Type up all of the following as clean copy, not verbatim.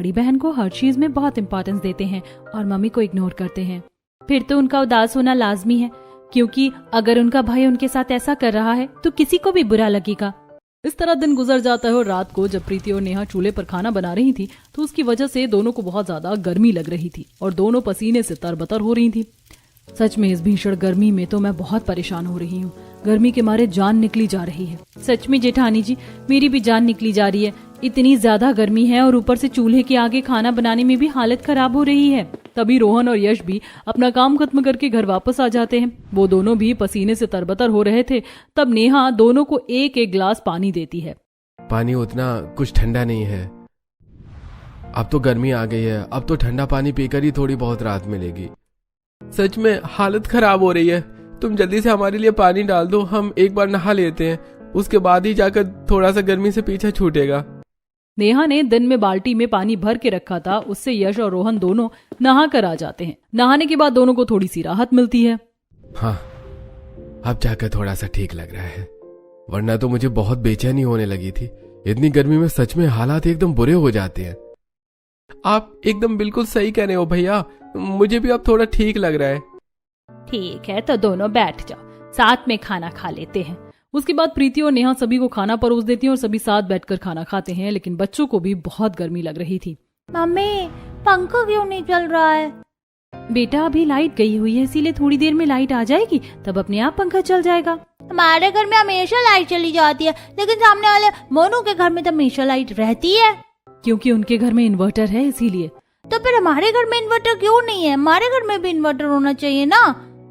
बड़ी बहन को हर चीज में बहुत इम्पोर्टेंस देते हैं और मम्मी को इग्नोर करते हैं। फिर तो उनका उदास होना लाजमी है, क्योंकि अगर उनका भाई उनके साथ ऐसा कर रहा है तो किसी को भी बुरा लगेगा। इस तरह दिन गुजर जाता है और रात को जब प्रीति और नेहा चूल्हे पर खाना बना रही थी तो उसकी वजह से दोनों को बहुत ज्यादा गर्मी लग रही थी और दोनों पसीने से तरबतर हो रही थी। सच में इस भीषण गर्मी में तो मैं बहुत परेशान हो रही हूँ। गर्मी के मारे जान निकली जा रही है। सच में जेठानी जी, मेरी भी जान निकली जा रही है। इतनी ज्यादा गर्मी है और ऊपर से चूल्हे के आगे खाना बनाने में भी हालत खराब हो रही है। तभी रोहन और यश भी अपना काम खत्म करके घर वापस आ जाते हैं। वो दोनों भी पसीने से तरबतर हो रहे थे। तब नेहा दोनों को एक एक गिलास पानी देती है। पानी उतना कुछ ठंडा नहीं है। अब तो गर्मी आ गई है, अब तो ठंडा पानी पीकर ही थोड़ी बहुत राहत मिलेगी। सच में हालत खराब हो रही है। तुम जल्दी से हमारे लिए पानी डाल दो, हम एक बार नहा लेते हैं, उसके बाद ही जाकर थोड़ा सा गर्मी से पीछा छूटेगा। नेहा ने दिन में बाल्टी में पानी भर के रखा था। उससे यश और रोहन दोनों नहा कर आ जाते हैं। नहाने के बाद दोनों को थोड़ी सी राहत मिलती है। हाँ, अब जाकर थोड़ा सा ठीक लग रहा है, वरना तो मुझे बहुत बेचैनी होने लगी थी। इतनी गर्मी में सच में हालात एकदम बुरे हो जाते हैं। आप एकदम बिल्कुल सही कह रहे हो भैया, मुझे भी अब थोड़ा ठीक लग रहा है। ठीक है, तो दोनों बैठ जाओ, साथ में खाना खा लेते हैं। उसके बाद प्रीति और नेहा सभी को खाना परोस देती हैं और सभी साथ बैठकर खाना खाते हैं। लेकिन बच्चों को भी बहुत गर्मी लग रही थी। मम्मी, पंखा क्यों नहीं चल रहा है? बेटा, अभी लाइट गई हुई है, इसीलिए थोड़ी देर में लाइट आ जाएगी, तब अपने आप पंखा चल जाएगा। हमारे घर में हमेशा लाइट चली जाती है, लेकिन सामने वाले मोनू के घर में तो हमेशा लाइट रहती है। क्योंकि उनके घर में इन्वर्टर है, इसीलिए। तो फिर हमारे घर में इन्वर्टर क्यों नहीं है? हमारे घर में भी इन्वर्टर होना चाहिए ना।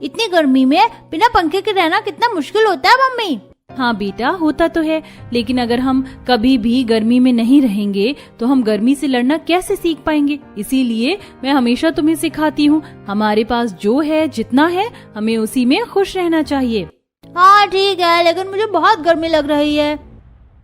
इतनी गर्मी में बिना पंखे के रहना कितना मुश्किल होता है मम्मी। हाँ बेटा, होता तो है, लेकिन अगर हम कभी भी गर्मी में नहीं रहेंगे तो हम गर्मी से लड़ना कैसे सीख पाएंगे? इसीलिए मैं हमेशा तुम्हें सिखाती हूँ, हमारे पास जो है, जितना है, हमें उसी में खुश रहना चाहिए। हाँ ठीक है, लेकिन मुझे बहुत गर्मी लग रही है।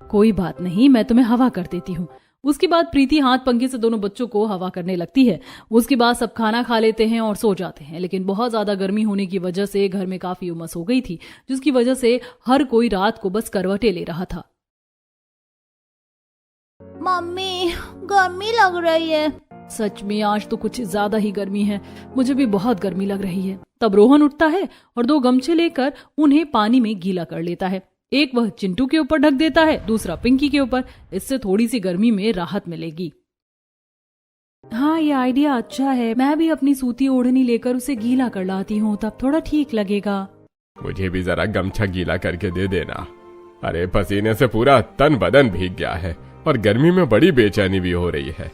कोई बात नहीं, मैं तुम्हें हवा कर देती हूँ। उसके बाद प्रीति हाथ पंखे से दोनों बच्चों को हवा करने लगती है। उसके बाद सब खाना खा लेते हैं और सो जाते हैं। लेकिन बहुत ज्यादा गर्मी होने की वजह से घर में काफी उमस हो गई थी, जिसकी वजह से हर कोई रात को बस करवटें ले रहा था। मम्मी, गर्मी लग रही है। सच में आज तो कुछ ज्यादा ही गर्मी है, मुझे भी बहुत गर्मी लग रही है। तब रोहन उठता है और 2 गमछे लेकर उन्हें पानी में गीला कर लेता है। एक वह चिंटू के ऊपर ढक देता है, दूसरा पिंकी के ऊपर। इससे थोड़ी सी गर्मी में राहत मिलेगी। हाँ, ये आइडिया अच्छा है। मैं भी अपनी सूती ओढ़नी लेकर उसे गीला कर लाती हूँ, तब थोड़ा ठीक लगेगा। मुझे भी जरा गमछा गीला करके दे देना। अरे पसीने से पूरा तन बदन भीग गया है और गर्मी में बड़ी बेचैनी भी हो रही है।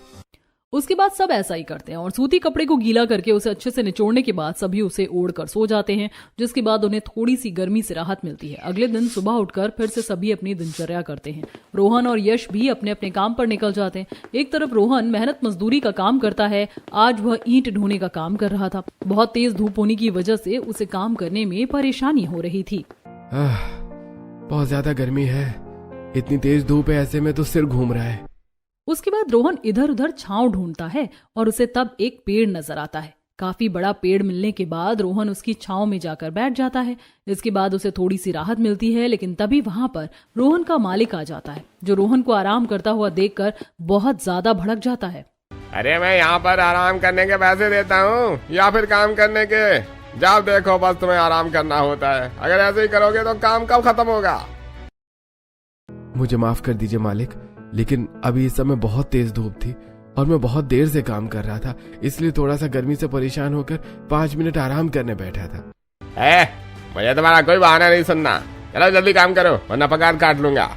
उसके बाद सब ऐसा ही करते हैं और सूती कपड़े को गीला करके उसे अच्छे से निचोड़ने के बाद सभी उसे ओढ़ कर सो जाते हैं, जिसके बाद उन्हें थोड़ी सी गर्मी से राहत मिलती है। अगले दिन सुबह उठकर फिर से सभी अपनी दिनचर्या करते हैं। रोहन और यश भी अपने अपने काम पर निकल जाते हैं। एक तरफ रोहन मेहनत मजदूरी का काम करता है। आज वह ईंट ढोने का काम कर रहा था। बहुत तेज धूप होने की वजह से उसे काम करने में परेशानी हो रही थी। बहुत ज्यादा गर्मी है, इतनी तेज धूप है, ऐसे में तो सिर घूम रहा है। उसके बाद रोहन इधर उधर छांव ढूंढता है और उसे तब एक पेड़ नजर आता है। काफी बड़ा पेड़ मिलने के बाद रोहन उसकी छांव में जाकर बैठ जाता है। इसके बाद उसे थोड़ी सी राहत मिलती है, लेकिन तभी वहां पर रोहन का मालिक आ जाता है, जो रोहन को आराम करता हुआ देखकर बहुत ज्यादा भड़क जाता है। अरे मैं यहाँ पर आराम करने के पैसे देता हूँ या फिर काम करने के? जाओ देखो, बस तुम्हें आराम करना होता है। अगर ऐसे ही करोगे तो काम कब खत्म होगा? मुझे माफ कर दीजिए मालिक, लेकिन अभी इस समय बहुत तेज धूप थी और मैं बहुत देर से काम कर रहा था, इसलिए थोड़ा सा गर्मी से परेशान होकर 5 मिनट आराम करने बैठा था। मुझे तुम्हारा कोई बहाना नहीं सुनना। चलो जल्दी काम करो, वरना पगार काट लूंगा।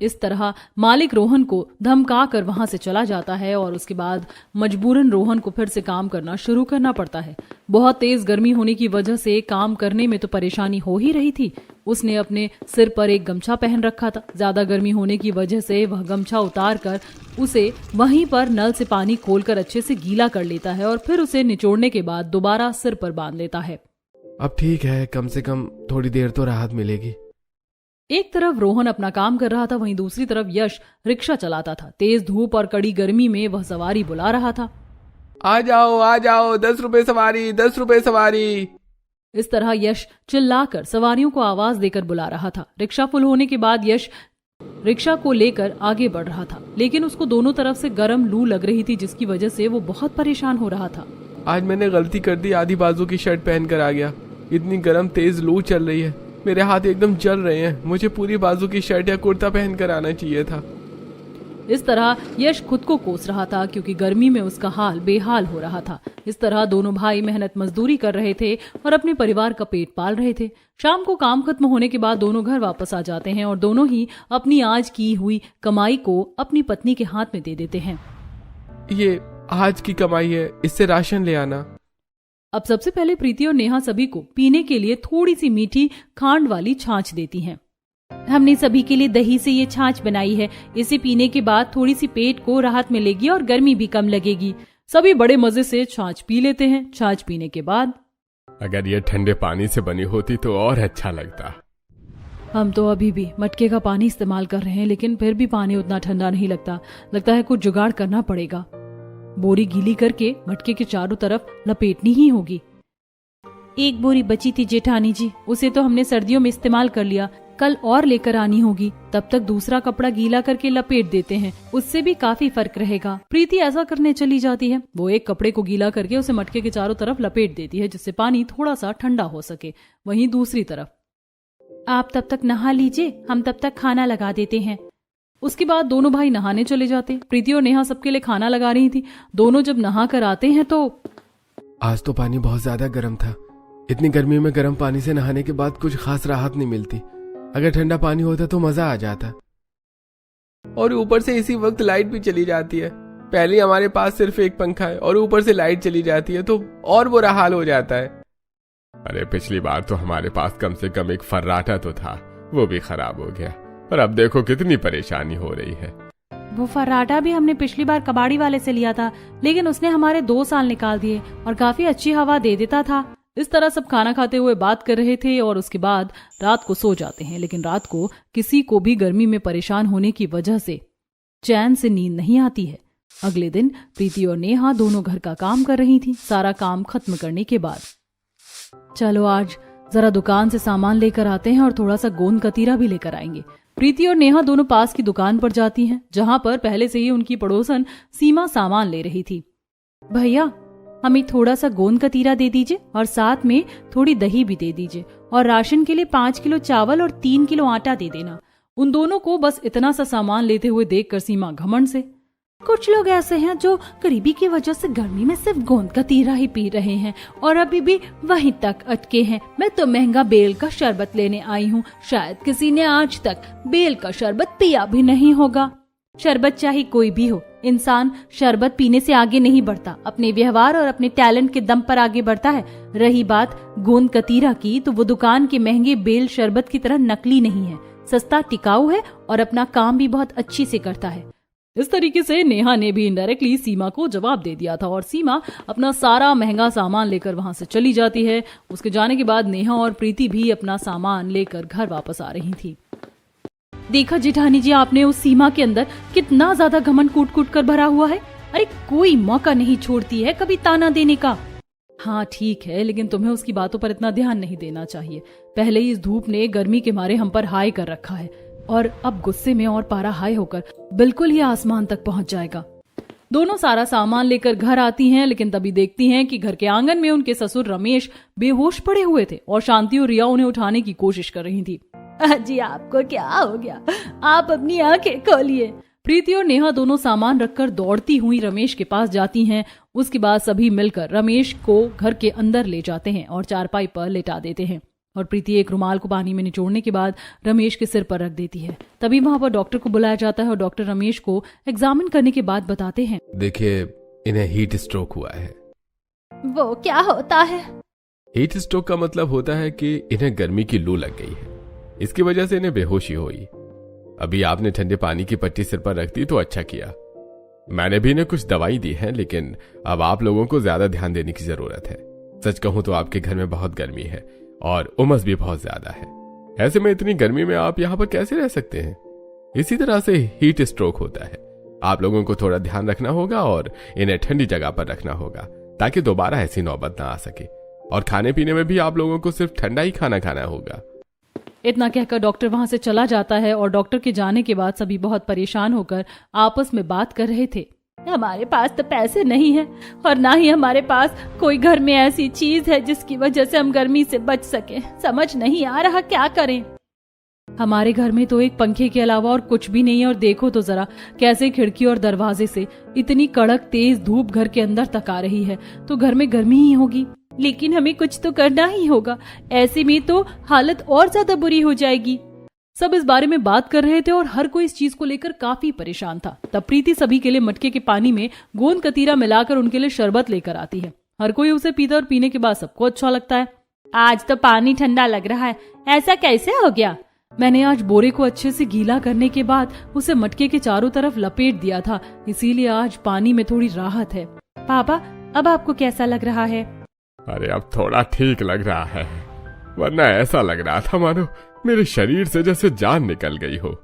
इस तरह मालिक रोहन को धमका कर वहां से चला जाता है और उसके बाद मजबूरन रोहन को फिर से काम करना शुरू करना पड़ता है। बहुत तेज गर्मी होने की वजह से काम करने में तो परेशानी हो ही रही थी। उसने अपने सिर पर एक गमछा पहन रखा था। ज्यादा गर्मी होने की वजह से वह गमछा उतार कर उसे वहीं पर नल से पानी खोलकर अच्छे से गीला कर लेता है और फिर उसे निचोड़ने के बाद दोबारा सिर पर बांध लेता है। अब ठीक है, कम से कम थोड़ी देर तो राहत मिलेगी। एक तरफ रोहन अपना काम कर रहा था, वहीं दूसरी तरफ यश रिक्शा चलाता था। तेज धूप और कड़ी गर्मी में वह सवारी बुला रहा था। आ जाओ, 10 रुपए सवारी, 10 रुपए सवारी। इस तरह यश चिल्लाकर सवारियों को आवाज देकर बुला रहा था। रिक्शा फुल होने के बाद यश रिक्शा को लेकर आगे बढ़ रहा था, लेकिन उसको दोनों तरफ से गर्म लू लग रही थी, जिसकी वजह से वो बहुत परेशान हो रहा था। आज मैंने गलती कर दी, आधी बाजू की शर्ट पहनकर आ गया। इतनी गर्म तेज लू चल रही है, मेरे हाथ एकदम जल रहे हैं। मुझे पूरी बाजू की शर्ट या कुर्ता पहनकर आना चाहिए था। इस तरह यश खुद को कोस रहा था, क्योंकि गर्मी में उसका हाल बेहाल हो रहा था। इस तरह दोनों भाई मेहनत मजदूरी कर रहे थे और अपने परिवार का पेट पाल रहे थे। शाम को काम खत्म होने के बाद दोनों घर वापस आ जाते हैं और दोनों ही अपनी आज की हुई कमाई को अपनी पत्नी के हाथ में दे देते हैं। ये आज की कमाई है, इससे राशन ले आना। अब सबसे पहले प्रीति और नेहा सभी को पीने के लिए थोड़ी सी मीठी खांड वाली छाछ देती हैं। हमने सभी के लिए दही से ये छाछ बनाई है, इसे पीने के बाद थोड़ी सी पेट को राहत मिलेगी और गर्मी भी कम लगेगी। सभी बड़े मजे से छाछ पी लेते हैं। छाछ पीने के बाद अगर ये ठंडे पानी से बनी होती तो और अच्छा लगता। हम तो अभी भी मटके का पानी इस्तेमाल कर रहे हैं, लेकिन फिर भी पानी उतना ठंडा नहीं लगता है कुछ जुगाड़ करना पड़ेगा। बोरी गीली करके मटके के चारों तरफ लपेटनी ही होगी। एक बोरी बची थी जेठानी जी, उसे तो हमने सर्दियों में इस्तेमाल कर लिया, कल और लेकर आनी होगी। तब तक दूसरा कपड़ा गीला करके लपेट देते हैं, उससे भी काफी फर्क रहेगा। प्रीति ऐसा करने चली जाती है। वो एक कपड़े को गीला करके उसे मटके के चारों तरफ लपेट देती है, जिससे पानी थोड़ा सा ठंडा हो सके। वहीं दूसरी तरफ आप तब तक नहा लीजिए, हम तब तक खाना लगा देते हैं। उसके बाद दोनों भाई नहाने चले जाते। प्रीति और नेहा सबके लिए खाना लगा रही थी। दोनों जब नहा कर आते हैं तो आज तो पानी बहुत ज्यादा गर्म था। इतनी गर्मी में गर्म पानी से नहाने के बाद कुछ खास राहत नहीं मिलती। अगर ठंडा पानी होता तो मजा आ जाता। और ऊपर से इसी वक्त लाइट भी चली जाती है। पहले हमारे पास सिर्फ एक पंखा है और ऊपर से लाइट चली जाती है तो और बुरा हाल हो जाता है। अरे पिछली बार तो हमारे पास कम से कम एक फर्राटा तो था, वो भी खराब हो गया। पर अब देखो कितनी परेशानी हो रही है। वो फर्राटा भी हमने पिछली बार कबाड़ी वाले से लिया था, लेकिन उसने हमारे 2 साल निकाल दिए और काफी अच्छी हवा दे देता था। इस तरह सब खाना खाते हुए बात कर रहे थे और उसके बाद रात को सो जाते हैं। लेकिन रात को किसी को भी गर्मी में परेशान होने की वजह से चैन से नींद नहीं आती है। अगले दिन प्रीति और नेहा दोनों घर का काम कर रही थी। सारा काम खत्म करने के बाद चलो आज जरा दुकान से सामान लेकर आते हैं और थोड़ा सा गोंद कतीरा भी लेकर आएंगे। प्रीति और नेहा दोनों पास की दुकान पर जाती हैं, जहां पर पहले से ही उनकी पड़ोसन सीमा सामान ले रही थी। भैया हमें थोड़ा सा गोंद कतीरा दे दीजिए और साथ में थोड़ी दही भी दे दीजिए, और राशन के लिए 5 किलो चावल और 3 किलो आटा दे देना। उन दोनों को बस इतना सा सामान लेते हुए देखकर सीमा घमंड से, कुछ लोग ऐसे हैं जो गरीबी की वजह से गर्मी में सिर्फ गोंद कतीरा ही पी रहे हैं और अभी भी वहीं तक अटके हैं। मैं तो महंगा बेल का शरबत लेने आई हूँ, शायद किसी ने आज तक बेल का शरबत पिया भी नहीं होगा। शरबत चाहे कोई भी हो, इंसान शरबत पीने से आगे नहीं बढ़ता, अपने व्यवहार और अपने टैलेंट के दम पर आगे बढ़ता है। रही बात गोंद कतीरा की, तो वो दुकान के महंगे बेल शरबत की तरह नकली नहीं है, सस्ता, टिकाऊ है और अपना काम भी बहुत अच्छी से करता है। इस तरीके से नेहा ने भी इनडायरेक्टली सीमा को जवाब दे दिया था और सीमा अपना सारा महंगा सामान लेकर वहां से चली जाती है। उसके जाने के बाद नेहा और प्रीति भी अपना सामान लेकर घर वापस आ रही थी। देखा जेठानी जी, आपने उस सीमा के अंदर कितना ज्यादा घमंड कूट कूट कर भरा हुआ है। अरे कोई मौका नहीं छोड़ती है कभी ताना देने का। हाँ ठीक है, लेकिन तुम्हें उसकी बातों पर इतना ध्यान नहीं देना चाहिए। पहले ही इस धूप ने गर्मी के मारे हम पर हाई कर रखा है और अब गुस्से में और पारा हाई होकर बिल्कुल ही आसमान तक पहुंच जाएगा। दोनों सारा सामान लेकर घर आती हैं, लेकिन तभी देखती हैं कि घर के आंगन में उनके ससुर रमेश बेहोश पड़े हुए थे और शांति और रिया उन्हें उठाने की कोशिश कर रही थी। जी आपको क्या हो गया, आप अपनी आंखें खोलिए। प्रीति और नेहा दोनों सामान रखकर दौड़ती हुई रमेश के पास जाती हैं। उसके बाद सभी मिलकर रमेश को घर के अंदर ले जाते हैं और चारपाई पर लेटा देते हैं और प्रीति एक रुमाल को पानी में निचोड़ने के बाद रमेश के सिर पर रख देती है। तभी वहां पर डॉक्टर को बुलाया जाता है और डॉक्टर रमेश को एग्जामिन करने के बाद बताते हैं, देखिए इन्हें हीट स्ट्रोक हुआ है। वो क्या होता है? हीट स्ट्रोक का मतलब होता है कि इन्हें गर्मी की लू लग गई है, इसकी वजह से इन्हें बेहोशी हुई। अभी आपने ठंडे पानी की पट्टी सिर पर रख दी तो अच्छा किया। मैंने भी इन्हें कुछ दवाई दी है, लेकिन अब आप लोगों को ज्यादा ध्यान देने की जरूरत है। सच कहूं तो आपके घर में बहुत गर्मी है और उमस भी बहुत ज्यादा है। ऐसे में इतनी गर्मी में आप यहाँ पर कैसे रह सकते हैं? इसी तरह से हीट स्ट्रोक होता है। आप लोगों को थोड़ा ध्यान रखना होगा और इन्हें ठंडी जगह पर रखना होगा ताकि दोबारा ऐसी नौबत ना आ सके। और खाने पीने में भी आप लोगों को सिर्फ ठंडा ही खाना खाना होगा। इतना कहकर डॉक्टर वहां से चला जाता है और डॉक्टर के जाने के बाद सभी बहुत परेशान होकर आपस में बात कर रहे थे। हमारे पास तो पैसे नहीं है और ना ही हमारे पास कोई घर में ऐसी चीज है जिसकी वजह से हम गर्मी से बच सके। समझ नहीं आ रहा क्या करें। हमारे घर में तो एक पंखे के अलावा और कुछ भी नहीं है और देखो तो जरा कैसे खिड़की और दरवाजे से इतनी कड़क तेज धूप घर के अंदर तक आ रही है, तो घर में गर्मी ही होगी। लेकिन हमें कुछ तो करना ही होगा, ऐसे में तो हालत और ज्यादा बुरी हो जाएगी। सब इस बारे में बात कर रहे थे और हर कोई इस चीज को लेकर काफी परेशान था। तब प्रीति सभी के लिए मटके के पानी में गोंद कतीरा मिलाकर उनके लिए शरबत लेकर आती है। हर कोई उसे पीता और पीने के बाद सबको अच्छा लगता है। आज तो पानी ठंडा लग रहा है, ऐसा कैसे हो गया? मैंने आज बोरे को अच्छे से गीला करने के बाद उसे मटके के चारों तरफ लपेट दिया था, इसीलिए आज पानी में थोड़ी राहत है। पापा, अब आपको कैसा लग रहा है? अरे अब थोड़ा ठीक लग रहा है, वरना ऐसा लग रहा था मानो मेरे शरीर से जैसे जान निकल गई हो।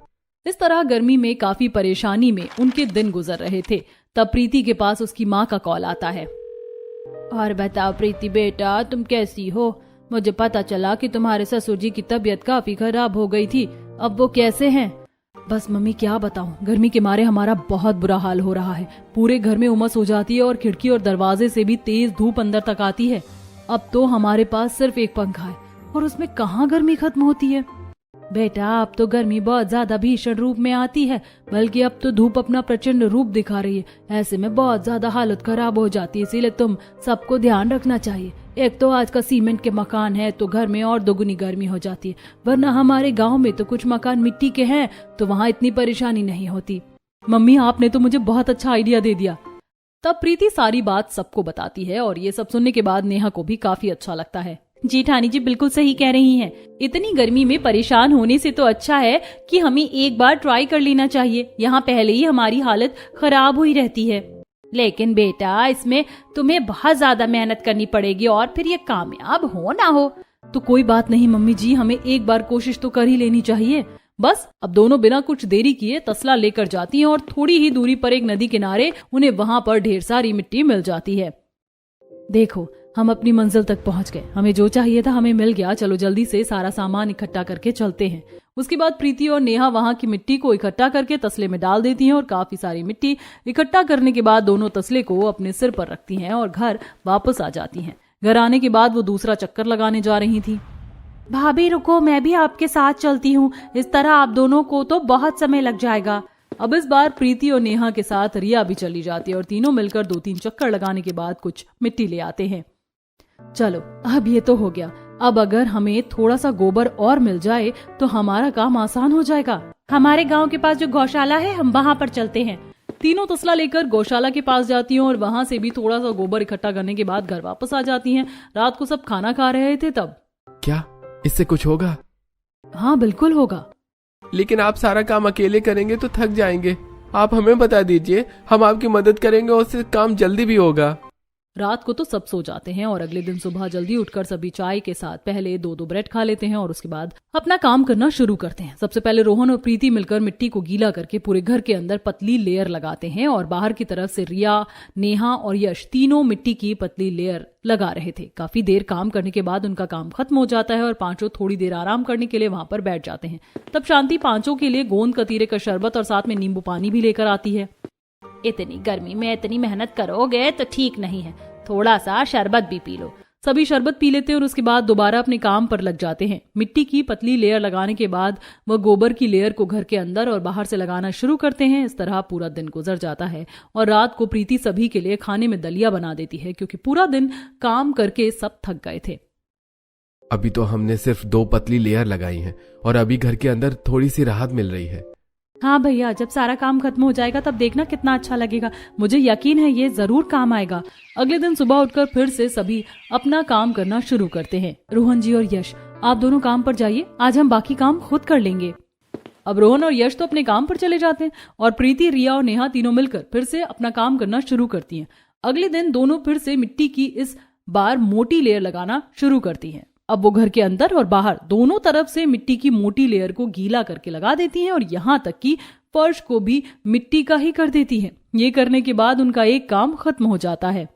इस तरह गर्मी में काफी परेशानी में उनके दिन गुजर रहे थे। तब प्रीति के पास उसकी माँ का कॉल आता है। और बताओ प्रीति बेटा, तुम कैसी हो? मुझे पता चला कि तुम्हारे ससुर जी की तबीयत काफी खराब हो गई थी, अब वो कैसे हैं? बस मम्मी क्या बताऊं, गर्मी के मारे हमारा बहुत बुरा हाल हो रहा है। पूरे घर में उमस हो जाती है और खिड़की और दरवाजे से भी तेज धूप अंदर तक आती है। अब तो हमारे पास सिर्फ एक पंखा है और उसमें कहाँ गर्मी खत्म होती है। बेटा, अब तो गर्मी बहुत ज्यादा भीषण रूप में आती है, बल्कि अब तो धूप अपना प्रचंड रूप दिखा रही है। ऐसे में बहुत ज्यादा हालत खराब हो जाती है, इसीलिए तुम सबको ध्यान रखना चाहिए। एक तो आज का सीमेंट के मकान है तो घर में और दोगुनी गर्मी हो जाती है, वरना हमारे गांव में तो कुछ मकान मिट्टी के हैं तो वहाँ इतनी परेशानी नहीं होती। मम्मी, आपने तो मुझे बहुत अच्छा आइडिया दे दिया। तब प्रीति सारी बात सबको बताती है और ये सब सुनने के बाद नेहा को भी काफी अच्छा लगता है। जेठानी जी बिल्कुल सही कह रही हैं। इतनी गर्मी में परेशान होने से तो अच्छा है कि हमें एक बार ट्राई कर लेना चाहिए। यहाँ पहले ही हमारी हालत खराब हुई रहती है। लेकिन बेटा, इसमें तुम्हें बहुत ज्यादा मेहनत करनी पड़ेगी और फिर ये कामयाब हो ना हो तो कोई बात नहीं मम्मी जी, हमें एक बार कोशिश तो कर ही लेनी चाहिए। बस अब दोनों बिना कुछ देरी किए तसला लेकर जाती हैं और थोड़ी ही दूरी पर एक नदी किनारे उन्हें वहां पर ढेर सारी मिट्टी मिल जाती है। देखो, हम अपनी मंजिल तक पहुंच गए, हमें जो चाहिए था हमें मिल गया। चलो जल्दी से सारा सामान इकट्ठा करके चलते हैं। उसके बाद प्रीति और नेहा वहां की मिट्टी को इकट्ठा करके तसले में डाल देती हैं और काफी सारी मिट्टी इकट्ठा करने के बाद दोनों तसले को अपने सिर पर रखती हैं और घर वापस आ जाती हैं। घर आने के बाद वो दूसरा चक्कर लगाने जा रही थी। भाभी रुको, मैं भी आपके साथ चलती हूँ, इस तरह आप दोनों को तो बहुत समय लग जाएगा। अब इस बार प्रीति और नेहा के साथ रिया भी चली जाती है और तीनों मिलकर 2-3 चक्कर लगाने के बाद कुछ मिट्टी ले आते हैं। चलो अब ये तो हो गया, अब अगर हमें थोड़ा सा गोबर और मिल जाए तो हमारा काम आसान हो जाएगा। हमारे गांव के पास जो गौशाला है, हम वहां पर चलते हैं। तीनों तसला लेकर गौशाला के पास जाती हैं और वहां से भी थोड़ा सा गोबर इकट्ठा करने के बाद घर वापस आ जाती हैं। रात को सब खाना खा रहे थे तब। क्या इससे कुछ होगा? हाँ बिल्कुल होगा। लेकिन आप सारा काम अकेले करेंगे तो थक जाएंगे। आप हमें बता दीजिए, हम आपकी मदद करेंगे और उससे काम जल्दी भी होगा। रात को तो सब सो जाते हैं और अगले दिन सुबह जल्दी उठकर सभी चाय के साथ पहले 2-2 ब्रेड खा लेते हैं और उसके बाद अपना काम करना शुरू करते हैं। सबसे पहले रोहन और प्रीति मिलकर मिट्टी को गीला करके पूरे घर के अंदर पतली लेयर लगाते हैं और बाहर की तरफ से रिया, नेहा और यश तीनों मिट्टी की पतली लेयर लगा रहे थे। काफी देर काम करने के बाद उनका काम खत्म हो जाता है और पांचों थोड़ी देर आराम करने के लिए वहां पर बैठ जाते हैं। तब शांति पांचों के लिए गोंद कतीरे का शरबत और साथ में नींबू पानी भी लेकर आती है। इतनी गर्मी में इतनी मेहनत करोगे तो ठीक नहीं है, थोड़ा सा शरबत भी पी लो। सभी शरबत पी लेते हैं और उसके बाद दोबारा अपने काम पर लग जाते हैं। मिट्टी की पतली लेयर लगाने के बाद वह गोबर की लेयर को घर के अंदर और बाहर से लगाना शुरू करते हैं। इस तरह पूरा दिन गुजर जाता है और रात को प्रीति सभी के लिए खाने में दलिया बना देती है, क्योंकि पूरा दिन काम करके सब थक गए थे। अभी तो हमने सिर्फ 2 पतली लेयर लगाई हैं और अभी घर के अंदर थोड़ी सी राहत मिल रही है। हाँ भैया, जब सारा काम खत्म हो जाएगा तब देखना कितना अच्छा लगेगा। मुझे यकीन है ये जरूर काम आएगा। अगले दिन सुबह उठकर फिर से सभी अपना काम करना शुरू करते हैं। रोहन जी और यश, आप दोनों काम पर जाइए, आज हम बाकी काम खुद कर लेंगे। अब रोहन और यश तो अपने काम पर चले जाते हैं और प्रीति, रिया और नेहा तीनों मिलकर फिर से अपना काम करना शुरू करती हैं। अगले दिन दोनों फिर से मिट्टी की इस बार मोटी लेयर लगाना शुरू करती हैं। अब वो घर के अंदर और बाहर दोनों तरफ से मिट्टी की मोटी लेयर को गीला करके लगा देती हैं और यहाँ तक कि फर्श को भी मिट्टी का ही कर देती हैं। ये करने के बाद उनका एक काम खत्म हो जाता है।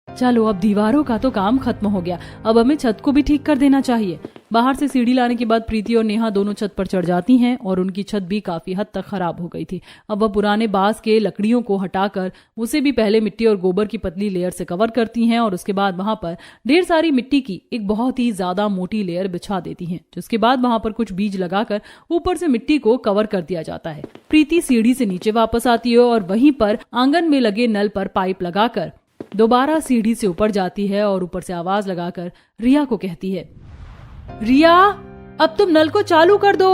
चलो अब दीवारों का तो काम खत्म हो गया, अब हमें छत को भी ठीक कर देना चाहिए। बाहर से सीढ़ी लाने के बाद प्रीति और नेहा दोनों छत पर चढ़ जाती हैं और उनकी छत भी काफी हद तक खराब हो गई थी। अब वह पुराने बांस के लकड़ियों को हटाकर उसे भी पहले मिट्टी और गोबर की पतली लेयर से कवर करती हैं और उसके बाद वहां पर ढेर सारी मिट्टी की एक बहुत ही ज्यादा मोटी लेयर बिछा देती हैं, जिसके बाद वहां पर कुछ बीज लगाकर ऊपर से मिट्टी को कवर कर दिया जाता है। प्रीति सीढ़ी से नीचे वापस आती है और वहीं पर आंगन में लगे नल पर पाइप लगाकर दोबारा सीढ़ी से ऊपर जाती है और ऊपर से आवाज लगाकर रिया को कहती है, रिया अब तुम नल को चालू कर दो।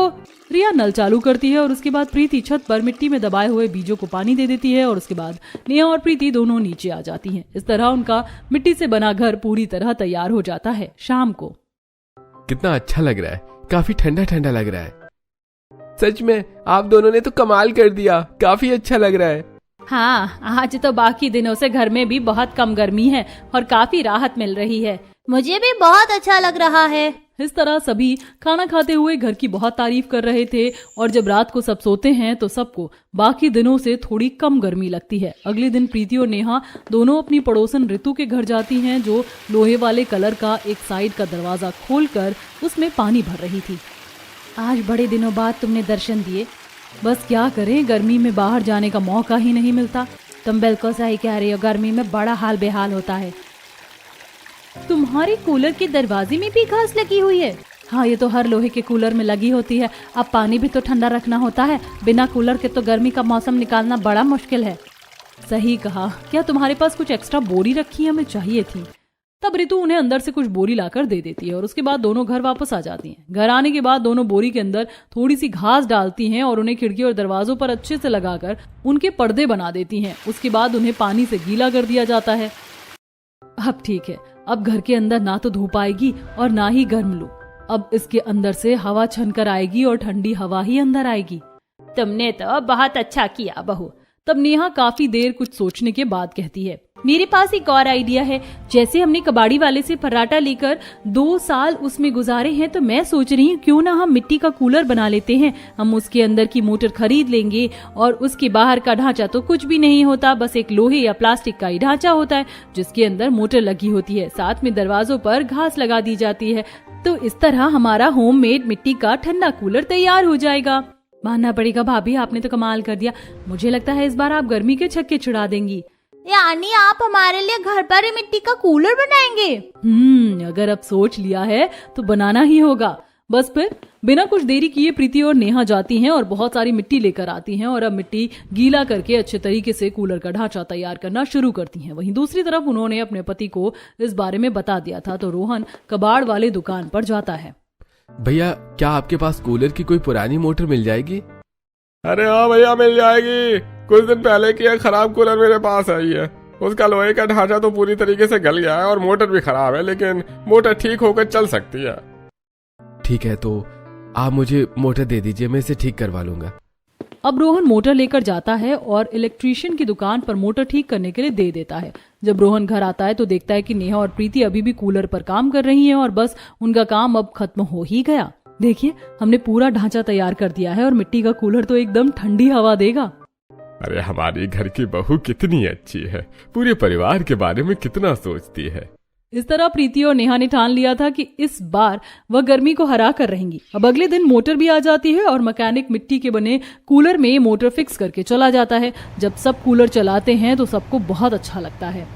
रिया नल चालू करती है और उसके बाद प्रीति छत पर मिट्टी में दबाए हुए बीजों को पानी दे देती है और उसके बाद नेहा और प्रीति दोनों नीचे आ जाती हैं। इस तरह उनका मिट्टी से बना घर पूरी तरह तैयार हो जाता है। शाम को कितना अच्छा लग रहा है, काफी ठंडा ठंडा लग रहा है। सच में आप दोनों ने तो कमाल कर दिया, काफी अच्छा लग रहा है। हाँ, आज तो बाकी दिनों से घर में भी बहुत कम गर्मी है और काफी राहत मिल रही है। मुझे भी बहुत अच्छा लग रहा है। इस तरह सभी खाना खाते हुए घर की बहुत तारीफ कर रहे थे और जब रात को सब सोते हैं तो सबको बाकी दिनों से थोड़ी कम गर्मी लगती है। अगले दिन प्रीति और नेहा दोनों अपनी पड़ोसन ऋतु के घर जाती हैं, जो लोहे वाले कलर का एक साइड का दरवाजा खोलकर उसमें पानी भर रही थी। आज बड़े दिनों बाद तुमने दर्शन दिए। बस क्या करें, गर्मी में बाहर जाने का मौका ही नहीं मिलता। तुम बिल्कुल सही कह रही हो, गर्मी में बड़ा हाल बेहाल होता है। तुम्हारे कूलर के दरवाजे में भी घास लगी हुई है? हाँ, ये तो हर लोहे के कूलर में लगी होती है। अब पानी भी तो ठंडा रखना होता है, बिना कूलर के तो गर्मी का मौसम निकालना बड़ा मुश्किल है। सही कहा। क्या तुम्हारे पास कुछ एक्स्ट्रा बोरी रखी है? हमें चाहिए थी। तब ऋतु उन्हें अंदर से कुछ बोरी लाकर दे देती है और उसके बाद दोनों घर वापस आ जाती हैं। घर आने के बाद दोनों बोरी के अंदर थोड़ी सी घास डालती हैं और उन्हें खिड़की और दरवाजों पर अच्छे से लगाकर उनके पर्दे बना देती हैं। उसके बाद उन्हें पानी से गीला कर दिया जाता है। अब ठीक है, अब घर के अंदर ना तो धूप आएगी और ना ही गर्म लू। अब इसके अंदर से हवा छनकर आएगी और ठंडी हवा ही अंदर आएगी। तुमने तो बहुत अच्छा किया बहू। तब नेहा काफी देर कुछ सोचने के बाद कहती है, मेरे पास एक और आइडिया है। जैसे हमने कबाड़ी वाले से फर्राटा लेकर 2 साल उसमें गुजारे हैं, तो मैं सोच रही हूँ क्यों ना हम मिट्टी का कूलर बना लेते हैं। हम उसके अंदर की मोटर खरीद लेंगे और उसके बाहर का ढांचा तो कुछ भी नहीं होता, बस एक लोहे या प्लास्टिक का ही ढांचा होता है जिसके अंदर मोटर लगी होती है। साथ में दरवाजों पर घास लगा दी जाती है। तो इस तरह हमारा होममेड मिट्टी का ठंडा कूलर तैयार हो जाएगा। मानना पड़ेगा भाभी, आपने तो कमाल कर दिया। मुझे लगता है इस बार आप गर्मी के छक्के छुड़ा देंगी। यानी आप हमारे लिए घर पर ही मिट्टी का कूलर बनाएंगे? अगर अब सोच लिया है तो बनाना ही होगा। बस फिर बिना कुछ देरी किए प्रीति और नेहा जाती हैं और बहुत सारी मिट्टी लेकर आती हैं और अब मिट्टी गीला करके अच्छे तरीके से कूलर का ढांचा तैयार करना शुरू करती हैं। वहीं दूसरी तरफ उन्होंने अपने पति को इस बारे में बता दिया था, तो रोहन कबाड़ वाले दुकान पर जाता है। भैया, क्या आपके पास कूलर की कोई पुरानी मोटर मिल जाएगी? अरे हाँ भैया, मिल जाएगी। कुछ दिन पहले की एक खराब कूलर मेरे पास आई है। उसका लोहे का ढांचा तो पूरी तरीके से गल गया है और मोटर भी खराब है, लेकिन मोटर ठीक होकर चल सकती है। ठीक है, तो आप मुझे मोटर दे दीजिए, मैं इसे ठीक करवा लूंगा। अब रोहन मोटर लेकर जाता है और इलेक्ट्रीशियन की दुकान पर मोटर ठीक करने के लिए दे देता है। जब रोहन घर आता है तो देखता है कि नेहा और प्रीति अभी भी कूलर पर काम कर रही हैं और बस उनका काम अब खत्म हो ही गया। देखिए, हमने पूरा ढांचा तैयार कर दिया है और मिट्टी का कूलर तो एकदम ठंडी हवा देगा। अरे हमारी घर की बहू कितनी अच्छी है, पूरे परिवार के बारे में कितना सोचती है। इस तरह प्रीति और नेहा ने ठान लिया था कि इस बार वह गर्मी को हरा कर रहेंगी। अब अगले दिन मोटर भी आ जाती है और मैकेनिक मिट्टी के बने कूलर में मोटर फिक्स करके चला जाता है। जब सब कूलर चलाते हैं तो सबको बहुत अच्छा लगता है।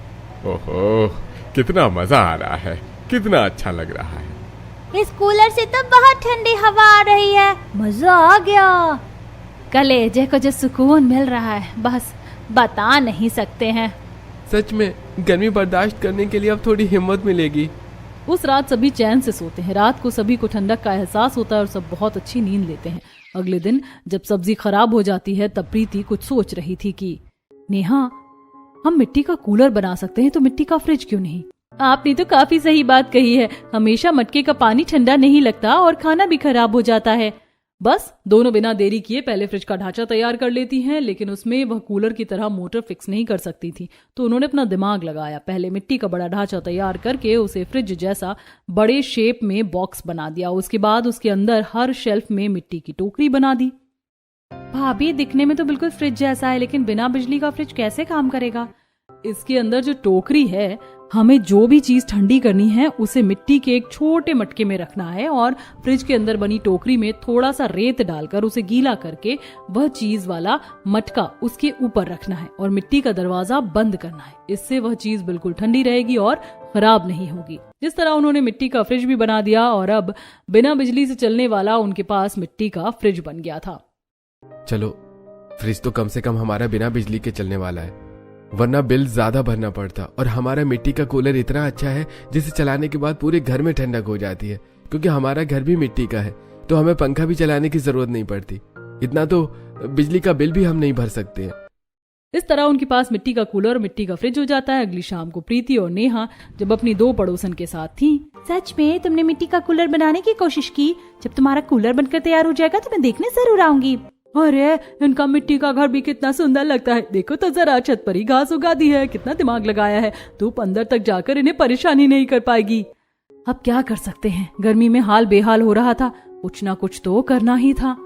ओहो, कितना मजा आ रहा है, कितना अच्छा लग रहा है। इस कूलर से तो बहुत ठंडी हवा आ रही है, मजा आ गया। कलेजे को जो सुकून मिल रहा है, बस बता नहीं सकते हैं। सच में गर्मी बर्दाश्त करने के लिए अब थोड़ी हिम्मत मिलेगी। उस रात सभी चैन से सोते हैं। रात को सभी को ठंडक का एहसास होता है और सब बहुत अच्छी नींद लेते हैं। अगले दिन जब सब्जी खराब हो जाती है तब प्रीति कुछ सोच रही थी कि नेहा, हम मिट्टी का कूलर बना सकते हैं, तो मिट्टी का फ्रिज क्यों नहीं? आपने तो काफी सही बात कही है। हमेशा मटके का पानी ठंडा नहीं लगता और खाना भी खराब हो जाता है। बस दोनों बिना देरी किए पहले फ्रिज का ढांचा तैयार कर लेती हैं, लेकिन उसमें वह कूलर की तरह मोटर फिक्स नहीं कर सकती थी। तो उन्होंने अपना दिमाग लगाया। पहले मिट्टी का बड़ा ढांचा तैयार करके उसे फ्रिज जैसा बड़े शेप में बॉक्स बना दिया। उसके बाद उसके अंदर हर शेल्फ में मिट्टी की टोकरी बना दी। भाभी, दिखने में तो बिल्कुल फ्रिज जैसा है, लेकिन बिना बिजली का फ्रिज कैसे काम करेगा? इसके अंदर जो टोकरी है, हमें जो भी चीज ठंडी करनी है उसे मिट्टी के एक छोटे मटके में रखना है और फ्रिज के अंदर बनी टोकरी में थोड़ा सा रेत डालकर उसे गीला करके वह चीज वाला मटका उसके ऊपर रखना है और मिट्टी का दरवाजा बंद करना है। इससे वह चीज बिल्कुल ठंडी रहेगी और खराब नहीं होगी। जिस तरह उन्होंने मिट्टी का फ्रिज भी बना दिया और अब बिना बिजली से चलने वाला उनके पास मिट्टी का फ्रिज बन गया था। चलो, फ्रिज तो कम से कम हमारा बिना बिजली के चलने वाला है, वरना बिल ज्यादा भरना पड़ता। और हमारा मिट्टी का कूलर इतना अच्छा है जिसे चलाने के बाद पूरे घर में ठंडक हो जाती है, क्योंकि हमारा घर भी मिट्टी का है तो हमें पंखा भी चलाने की जरूरत नहीं पड़ती। इतना तो बिजली का बिल भी हम नहीं भर सकते हैं। इस तरह उनके पास मिट्टी का कूलर और मिट्टी का फ्रिज हो जाता है। अगली शाम को प्रीति और नेहा जब अपनी 2 पड़ोसन के साथ थी। सच में तुमने मिट्टी का कूलर बनाने की कोशिश की? जब तुम्हारा कूलर बनकर तैयार हो जाएगा तो मैं देखने जरूर आऊंगी। अरे, इनका मिट्टी का घर भी कितना सुंदर लगता है। देखो तो जरा, छत पर ही घास उगा दी है, कितना दिमाग लगाया है। धूप अंदर तक जाकर इन्हें परेशानी नहीं कर पाएगी। अब क्या कर सकते हैं, गर्मी में हाल बेहाल हो रहा था, कुछ ना कुछ तो करना ही था।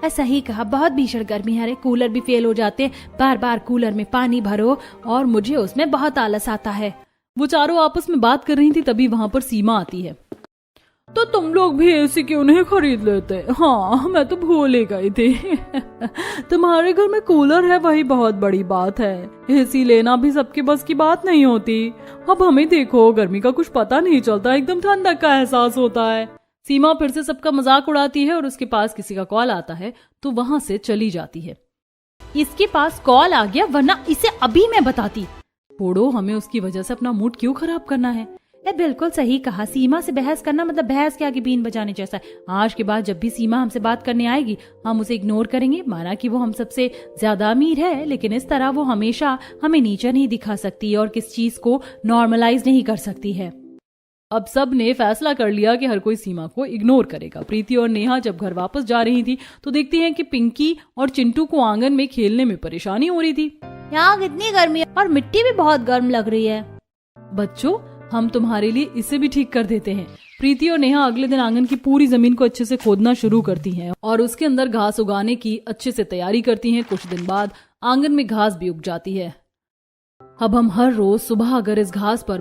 ऐसा ही कहा, बहुत भीषण गर्मी है। कूलर भी फेल हो जाते, बार बार कूलर में पानी भरो और मुझे उसमें बहुत आलस आता है। वो चारों आपस में बात कर रही थी, तभी वहाँ पर सीमा आती है। तो तुम लोग भी एसी क्यों नहीं खरीद लेते? हाँ, मैं तो भूल ही गई थी। तुम्हारे घर में कूलर है वही बहुत बड़ी बात है, एसी लेना भी सबके बस की बात नहीं होती। अब हमें देखो, गर्मी का कुछ पता नहीं चलता, एकदम ठंडक का एहसास होता है। सीमा फिर से सबका मजाक उड़ाती है और उसके पास किसी का कॉल आता है तो वहां से चली जाती है। इसके पास कॉल आ गया, वरना इसे अभी मैं बताती। छोड़ो, हमें उसकी वजह से अपना मूड क्यों खराब करना है। बिल्कुल सही कहा, सीमा से बहस करना मतलब भैंस के आगे बीन बजाने जैसा है। आज के बाद जब भी सीमा हमसे बात करने आएगी हम उसे इग्नोर करेंगे। माना कि वो हम सबसे ज्यादा अमीर है, लेकिन इस तरह वो हमेशा हमें नीचा नहीं दिखा सकती और किस चीज को नॉर्मलाइज नहीं कर सकती है। अब सब ने फैसला कर लिया कि हर कोई सीमा को इग्नोर करेगा। प्रीति और नेहा जब घर वापस जा रही थी तो देखती हैं कि पिंकी और चिंटू को आंगन में खेलने में परेशानी हो रही थी। यहाँ कितनी गर्मी है और मिट्टी भी बहुत गर्म लग रही है। बच्चों, हम तुम्हारे लिए इसे भी ठीक कर देते हैं। प्रीति और नेहा अगले दिन आंगन की पूरी जमीन को अच्छे से खोदना शुरू करती हैं और उसके अंदर घास उगाने की अच्छे से तैयारी करती हैं। कुछ दिन बाद आंगन में घास भी उग जाती है। अब हम हर रोज सुबह अगर इस घास पर